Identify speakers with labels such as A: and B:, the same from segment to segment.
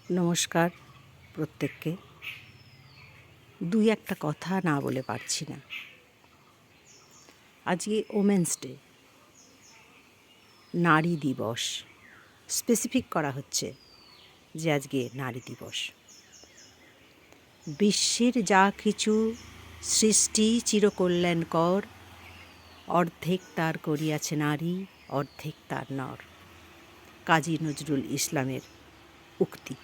A: নমস্কার প্রত্যেককে। দুই একটা কথা না বলে পারছি না। আজকে ওমেন্স ডে, নারী দিবস। স্পেসিফিক করা হচ্ছে যে আজকে নারী দিবস। বিশ্বের যা কিছু সৃষ্টি চিরকল্যাণকর, অর্ধেক তার করিয়াছে নারী, অর্ধেক তার নর। কাজী নজরুল ইসলামের উক্তি।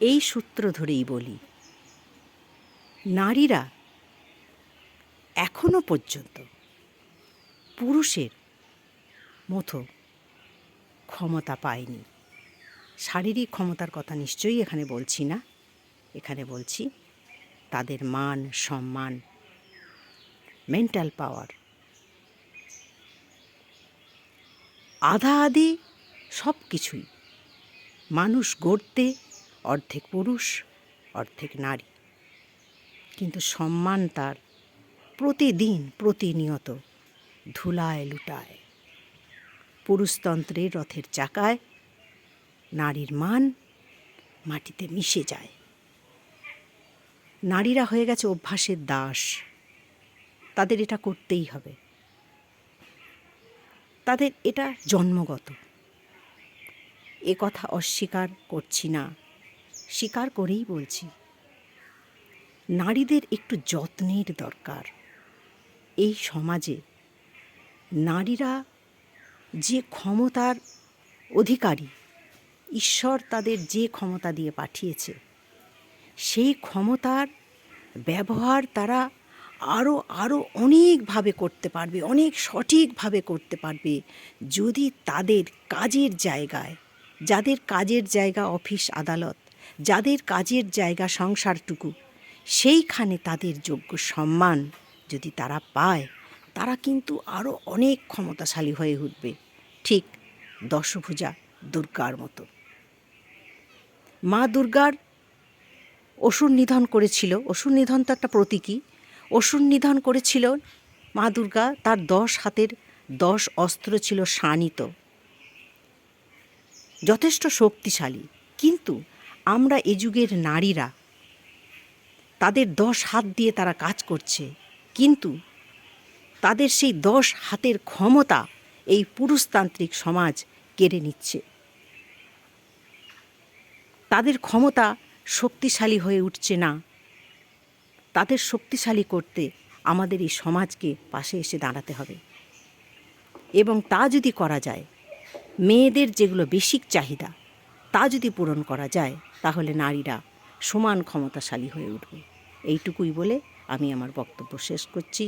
A: এই সূত্র ধরেই বলি, নারীরা এখনো পর্যন্ত পুরুষের মতো ক্ষমতা পায়নি। শারীরিক ক্ষমতার কথা নিশ্চয়ই এখানে বলছি না, এখানে বলছি তাদের মান সম্মান, মেন্টাল পাওয়ার, আধা আধি সব কিছুই। মানুষ গড়তে অর্ধেক পুরুষ অর্ধেক নারী, কিন্তু সম্মান তার প্রতিদিন প্রতিনিয়ত ধুলায় লুটায়। পুরুষতন্ত্রের রথের চাকায় নারীর মান মাটিতে মিশে যায়। নারীরা হয়ে গেছে অভ্যাসের দাস। তাদের এটা করতেই হবে, তাদের এটা জন্মগত। এ কথা অস্বীকার করছি না, স্বীকার করেই বলছি, নারীদের একটু যত্নের দরকার। এই সমাজে নারীরা যে ক্ষমতার অধিকারী, ঈশ্বর তাদের যে ক্ষমতা দিয়ে পাঠিয়েছে, সেই ক্ষমতার ব্যবহার তারা আরও অনেকভাবে করতে পারবে, অনেক সঠিকভাবে করতে পারবে, যদি তাদের কাজের জায়গায়, যাদের কাজের জায়গা অফিস আদালত, যাদের কাজের জায়গা সংসারটুকু, সেইখানে তাদের যোগ্য সম্মান যদি তারা পায়, তারা কিন্তু আরও অনেক ক্ষমতাশালী হয়ে উঠবে, ঠিক দশভুজা দুর্গার মতো। মা দুর্গার অসুর নিধন করেছিল, অসুর নিধন তো একটা প্রতীকী। অসুর নিধন করেছিল মা দুর্গা, তার 10 হাতের 10 অস্ত্র ছিল শানিত, যথেষ্ট শক্তিশালী। কিন্তু আমরা এ যুগের নারীরা, তাদের 10 হাত দিয়ে তারা কাজ করছে, কিন্তু তাদের সেই 10 হাতের ক্ষমতা এই পুরুষতান্ত্রিক সমাজ কেড়ে নিচ্ছে। তাদের ক্ষমতা শক্তিশালী হয়ে উঠছে না। তাদের শক্তিশালী করতে আমাদের এই সমাজকে পাশে এসে দাঁড়াতে হবে, এবং তা যদি করা যায়, মেয়েদের যেগুলো বেসিক চাহিদা তা যদি পূরণ করা যায়, তাহলে নারীরা সমান ক্ষমতাশালী হয়ে উঠবে। এইটুকুই বলে আমি আমার বক্তব্য শেষ করছি।